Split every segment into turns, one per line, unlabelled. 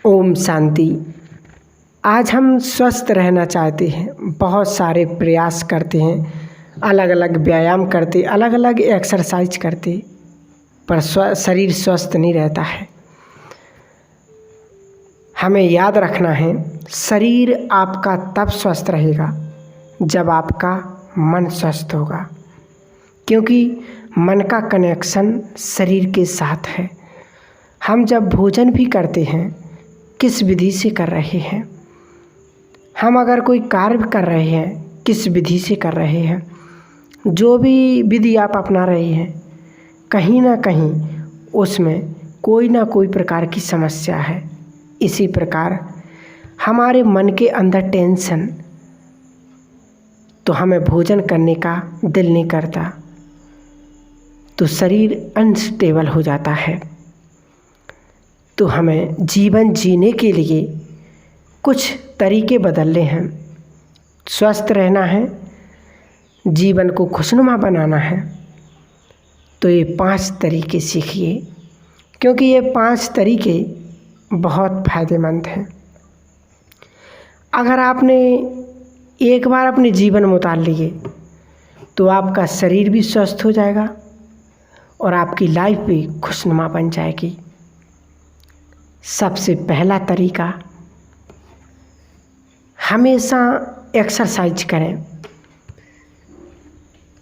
ओम शांति। आज हम स्वस्थ रहना चाहते हैं, बहुत सारे प्रयास करते हैं, अलग अलग व्यायाम करते, अलग अलग एक्सरसाइज करते, पर शरीर स्वस्थ नहीं रहता है। हमें याद रखना है, शरीर आपका तब स्वस्थ रहेगा जब आपका मन स्वस्थ होगा, क्योंकि मन का कनेक्शन शरीर के साथ है। हम जब भोजन भी करते हैं, किस विधि से कर रहे हैं? हम अगर कोई कार्य कर रहे हैं, किस विधि से कर रहे हैं? जो भी विधि आप अपना रहे हैं, कहीं ना कहीं उसमें कोई ना कोई प्रकार की समस्या है। इसी प्रकार हमारे मन के अंदर टेंशन, तो हमें भोजन करने का दिल नहीं करता, तो शरीर अनस्टेबल हो जाता है। तो हमें जीवन जीने के लिए कुछ तरीके बदलने हैं। स्वस्थ रहना है, जीवन को खुशनुमा बनाना है, तो ये 5 तरीके सीखिए, क्योंकि ये 5 तरीके बहुत फायदेमंद हैं। अगर आपने एक बार अपने जीवन में उतार लिए, तो आपका शरीर भी स्वस्थ हो जाएगा और आपकी लाइफ भी खुशनुमा बन जाएगी। सबसे पहला तरीका, हमेशा एक्सरसाइज करें।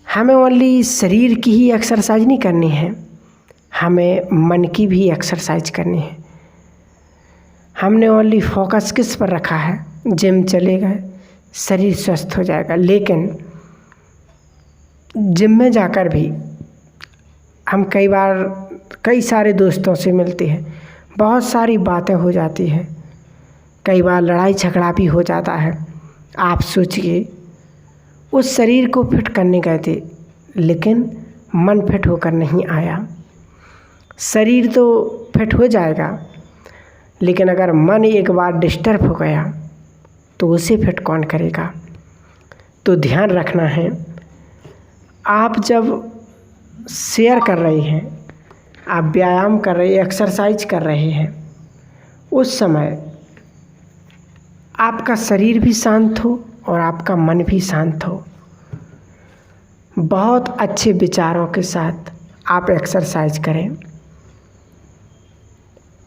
हमें ओनली शरीर की ही एक्सरसाइज नहीं करनी है, हमें मन की भी एक्सरसाइज करनी है। हमने ओनली फोकस किस पर रखा है? जिम चले गए, शरीर स्वस्थ हो जाएगा, लेकिन जिम में जाकर भी हम कई सारे दोस्तों से मिलते हैं, बहुत सारी बातें हो जाती हैं, कई बार लड़ाई झगड़ा भी हो जाता है। आप सोचिए, उस शरीर को फिट करने गए थे, लेकिन मन फिट होकर नहीं आया। शरीर तो फिट हो जाएगा, लेकिन अगर मन एक बार डिस्टर्ब हो गया तो उसे फिट कौन करेगा? तो ध्यान रखना है, आप जब शेयर कर रहे हैं, आप व्यायाम कर रहे हैं, एक्सरसाइज कर रहे हैं, उस समय आपका शरीर भी शांत हो और आपका मन भी शांत हो। बहुत अच्छे विचारों के साथ आप एक्सरसाइज करें।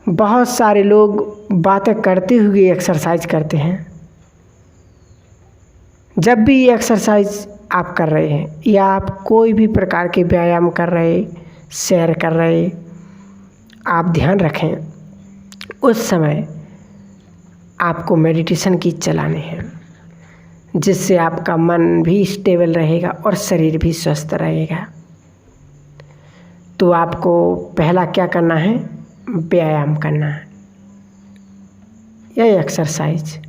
बहुत सारे लोग बातें करते हुए एक्सरसाइज करते हैं। जब भी ये एक्सरसाइज आप कर रहे हैं या आप कोई भी प्रकार के व्यायाम कर रहे, शेयर कर रहे, आप ध्यान रखें, उस समय आपको मेडिटेशन की चलाने हैं, जिससे आपका मन भी स्टेबल रहेगा और शरीर भी स्वस्थ रहेगा। तो आपको पहला क्या करना है? व्यायाम करना है या एक्सरसाइज।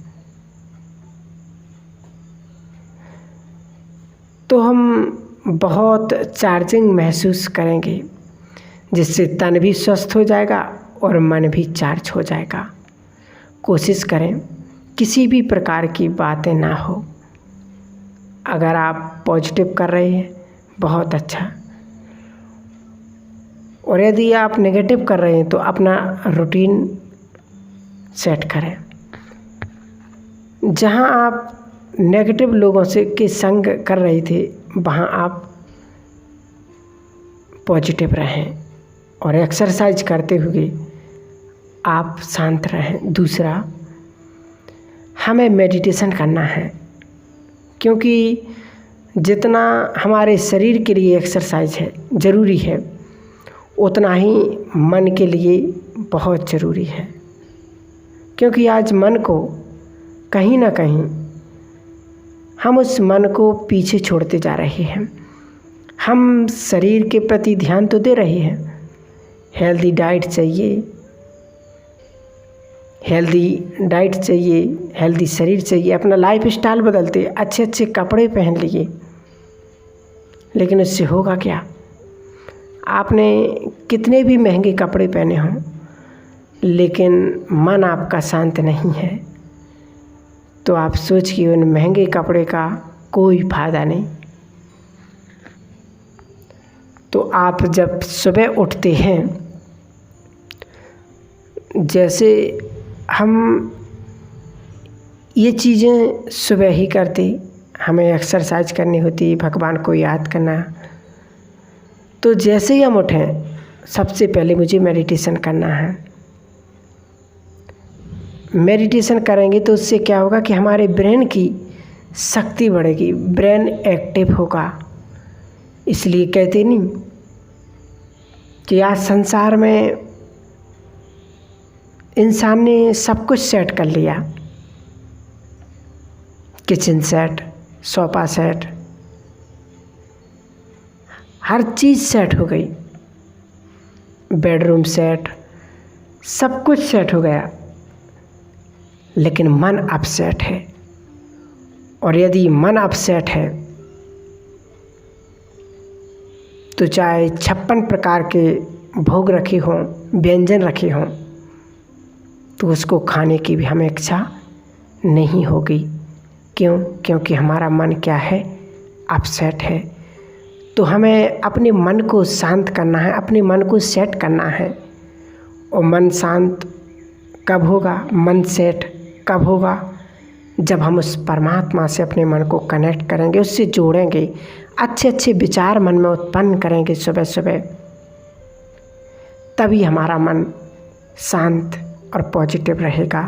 तो हम बहुत चार्जिंग महसूस करेंगे, जिससे तन भी स्वस्थ हो जाएगा और मन भी चार्ज हो जाएगा। कोशिश करें किसी भी प्रकार की बातें ना हो। अगर आप पॉजिटिव कर रहे हैं, बहुत अच्छा, और यदि आप नेगेटिव कर रहे हैं तो अपना रूटीन सेट करें। जहां आप नेगेटिव लोगों से के संग कर रहे थे, वहाँ आप पॉजिटिव रहें और एक्सरसाइज करते हुए आप शांत रहें। दूसरा, हमें मेडिटेशन करना है, क्योंकि जितना हमारे शरीर के लिए एक्सरसाइज है ज़रूरी है, उतना ही मन के लिए बहुत ज़रूरी है। क्योंकि आज मन को कहीं ना कहीं हम उस मन को पीछे छोड़ते जा रहे हैं। हम शरीर के प्रति ध्यान तो दे रहे हैं, हेल्दी डाइट चाहिए, हेल्दी शरीर चाहिए, अपना लाइफ स्टाइल बदलते, अच्छे अच्छे कपड़े पहन लिए, लेकिन उससे होगा क्या? आपने कितने भी महंगे कपड़े पहने हों, लेकिन मन आपका शांत नहीं है, तो आप सोचिए उन महंगे कपड़े का कोई फ़ायदा नहीं। तो आप जब सुबह उठते हैं, जैसे हम ये चीज़ें सुबह ही करते, हमें एक्सरसाइज करनी होती, भगवान को याद करना। तो जैसे ही हम उठें सबसे पहले मुझे मेडिटेशन करना है। मेडिटेशन करेंगे तो उससे क्या होगा कि हमारे ब्रेन की शक्ति बढ़ेगी, ब्रेन एक्टिव होगा। इसलिए कहते नहीं कि आज संसार में इंसान ने सब कुछ सेट कर लिया, किचन सेट, सोफा सेट, हर चीज़ सेट हो गई, बेडरूम सेट, सब कुछ सेट हो गया, लेकिन मन अपसेट है। और यदि मन अपसेट है तो चाहे 56 प्रकार के भोग रखे हों, व्यंजन रखे हों, तो उसको खाने की भी हमें इच्छा नहीं होगी। क्यों? क्योंकि हमारा मन क्या है? अपसेट है। तो हमें अपने मन को शांत करना है, अपने मन को सेट करना है। और मन शांत कब होगा, मन सेट कब होगा? जब हम उस परमात्मा से अपने मन को कनेक्ट करेंगे, उससे जोड़ेंगे, अच्छे अच्छे विचार मन में उत्पन्न करेंगे सुबह सुबह, तभी हमारा मन शांत और पॉजिटिव रहेगा।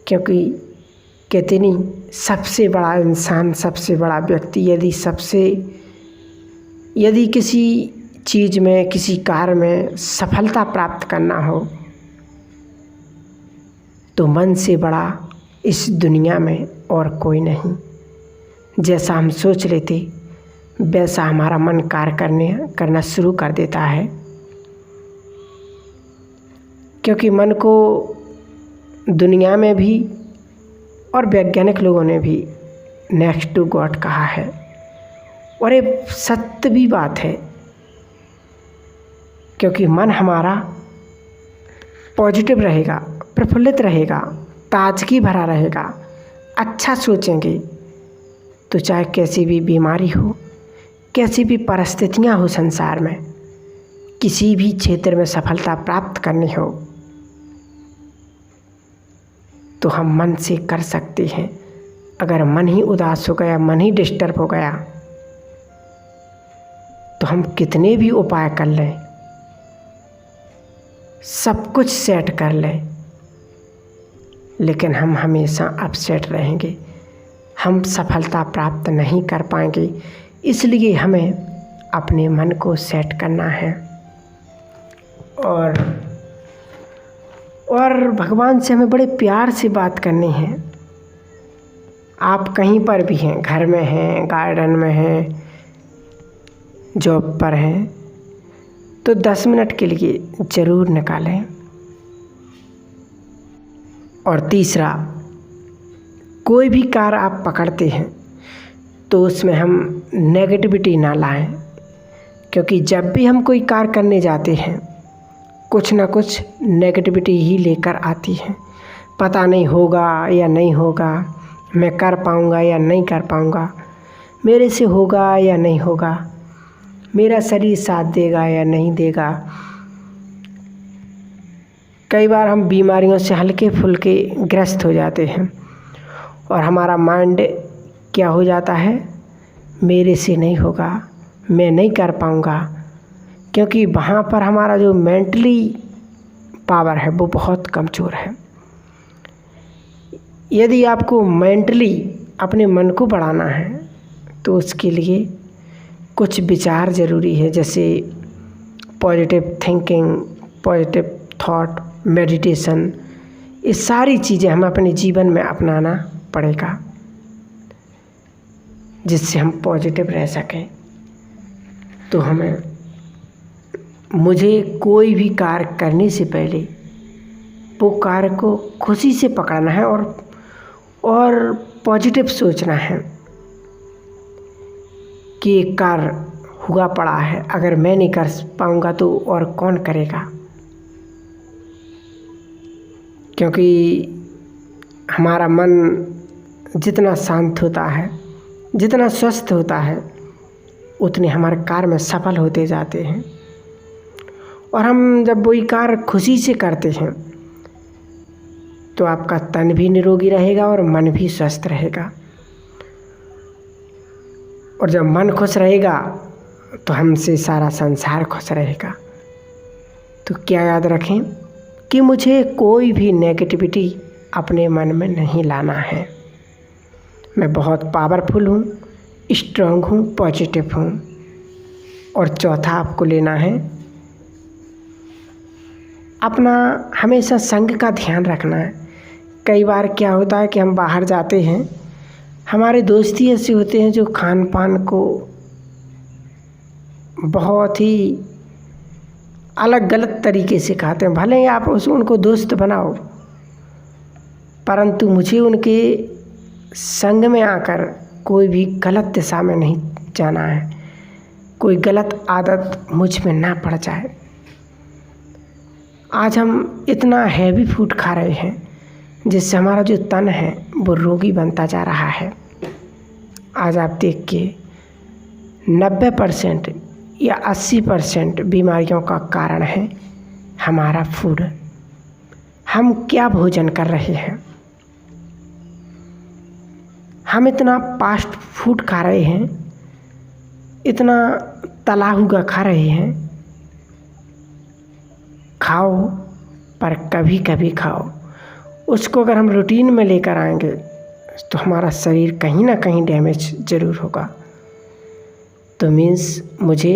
क्योंकि कहते नहीं, सबसे बड़ा इंसान, सबसे बड़ा व्यक्ति यदि किसी चीज़ में, किसी कार्य में सफलता प्राप्त करना हो तो मन से बड़ा इस दुनिया में और कोई नहीं। जैसा हम सोच लेते वैसा हमारा मन कार्य करना शुरू कर देता है। क्योंकि मन को दुनिया में भी और वैज्ञानिक लोगों ने भी नेक्स्ट टू गॉड कहा है, और ये सत्य भी बात है। क्योंकि मन हमारा पॉजिटिव रहेगा, प्रफुल्लित रहेगा, ताजगी भरा रहेगा, अच्छा सोचेंगे तो चाहे कैसी भी बीमारी हो, कैसी भी परिस्थितियां हो संसार में, किसी भी क्षेत्र में सफलता प्राप्त करनी हो तो हम मन से कर सकते हैं। अगर मन ही उदास हो गया, मन ही डिस्टर्ब हो गया, तो हम कितने भी उपाय कर लें, सब कुछ सेट कर लें, लेकिन हम हमेशा अपसेट रहेंगे, हम सफलता प्राप्त नहीं कर पाएंगे। इसलिए हमें अपने मन को सेट करना है और भगवान से हमें बड़े प्यार से बात करनी है। आप कहीं पर भी हैं, घर में हैं, गार्डन में हैं, जॉब पर हैं, तो 10 मिनट के लिए ज़रूर निकालें। और तीसरा, कोई भी कार्य आप पकड़ते हैं तो उसमें हम नेगेटिविटी ना लाएं। क्योंकि जब भी हम कोई कार्य करने जाते हैं कुछ ना कुछ नेगेटिविटी ही लेकर आती है। पता नहीं होगा या नहीं होगा, मैं कर पाऊँगा या नहीं कर पाऊँगा, मेरे से होगा या नहीं होगा, मेरा शरीर साथ देगा या नहीं देगा। कई बार हम बीमारियों से हल्के फुल्के ग्रस्त हो जाते हैं और हमारा माइंड क्या हो जाता है, मेरे से नहीं होगा, मैं नहीं कर पाऊँगा। क्योंकि वहाँ पर हमारा जो मेंटली पावर है वो बहुत कमज़ोर है। यदि आपको मेंटली अपने मन को बढ़ाना है तो उसके लिए कुछ विचार ज़रूरी है, जैसे positive thinking, positive thought, meditation. ये सारी चीज़ें हमें अपने जीवन में अपनाना पड़ेगा जिससे हम पॉजिटिव रह सकें। तो मुझे कोई भी कार्य करने से पहले वो कार्य को खुशी से पकड़ना है और पॉजिटिव सोचना है कि एक कार्य हुआ पड़ा है, अगर मैं नहीं कर पाऊँगा तो और कौन करेगा। क्योंकि हमारा मन जितना शांत होता है, जितना स्वस्थ होता है, उतने हमारे कार्य में सफल होते जाते हैं। और हम जब वही कार्य खुशी से करते हैं तो आपका तन भी निरोगी रहेगा और मन भी स्वस्थ रहेगा। और जब मन खुश रहेगा तो हमसे सारा संसार खुश रहेगा। तो क्या याद रखें कि मुझे कोई भी नेगेटिविटी अपने मन में नहीं लाना है। मैं बहुत पावरफुल हूँ, स्ट्रांग हूँ, पॉजिटिव हूँ। और चौथा आपको लेना है, अपना हमेशा संग का ध्यान रखना है। कई बार क्या होता है कि हम बाहर जाते हैं, हमारे दोस्त ही ऐसे होते हैं जो खान पान को बहुत ही अलग गलत तरीके से खाते हैं। भले ही आप उनको दोस्त बनाओ, परंतु मुझे उनके संग में आकर कोई भी गलत दिशा में नहीं जाना है, कोई गलत आदत मुझ में ना पड़ जाए। आज हम इतना हैवी फूड खा रहे हैं जिससे हमारा जो तन है वो रोगी बनता जा रहा है। आज आप देख के 90% या 80% बीमारियों का कारण है हमारा फूड। हम क्या भोजन कर रहे हैं? हम इतना फास्ट फूड खा रहे हैं, इतना तला हुआ खा रहे हैं। खाओ, पर कभी कभी खाओ। उसको अगर हम रूटीन में लेकर आएंगे तो हमारा शरीर कहीं ना कहीं डैमेज ज़रूर होगा। तो मीन्स मुझे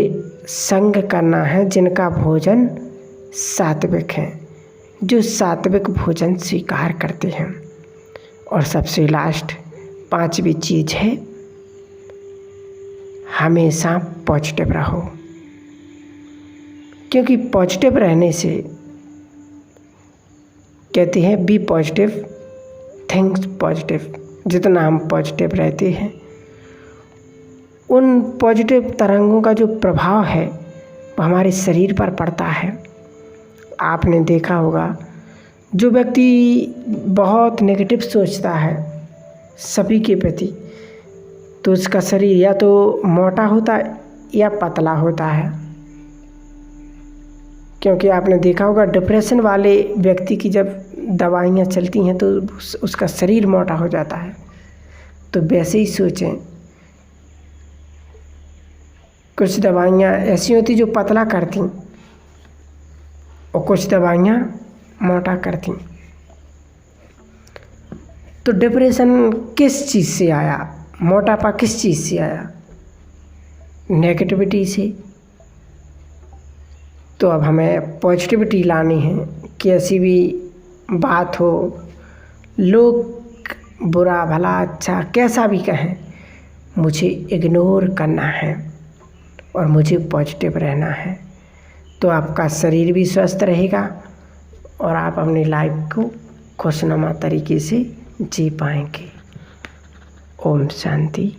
संग करना है जिनका भोजन सात्विक है, जो सात्विक भोजन स्वीकार करते हैं। और सबसे लास्ट 5वीं चीज़ है, हमेशा पॉजिटिव रहो। क्योंकि पॉजिटिव रहने से कहते हैं बी पॉजिटिव, थिंक्स पॉजिटिव। जितना हम पॉजिटिव रहते हैं, उन पॉजिटिव तरंगों का जो प्रभाव है वो हमारे शरीर पर पड़ता है। आपने देखा होगा, जो व्यक्ति बहुत नेगेटिव सोचता है सभी के प्रति, तो उसका शरीर या तो मोटा होता है या पतला होता है। क्योंकि आपने देखा होगा, डिप्रेशन वाले व्यक्ति की जब दवाइयाँ चलती हैं तो उसका शरीर मोटा हो जाता है। तो वैसे ही सोचें, कुछ दवाइयाँ ऐसी होती जो पतला करती और कुछ दवाइयाँ मोटा करती। तो डिप्रेशन किस चीज़ से आया? मोटापा किस चीज़ से आया? नेगेटिविटी से। तो अब हमें पॉजिटिविटी लानी है कि ऐसी भी बात हो, लोग बुरा भला अच्छा कैसा भी कहें, मुझे इग्नोर करना है और मुझे पॉजिटिव रहना है। तो आपका शरीर भी स्वस्थ रहेगा और आप अपनी लाइफ को खुशनुमा तरीके से जी पाएंगे। ओम शांति।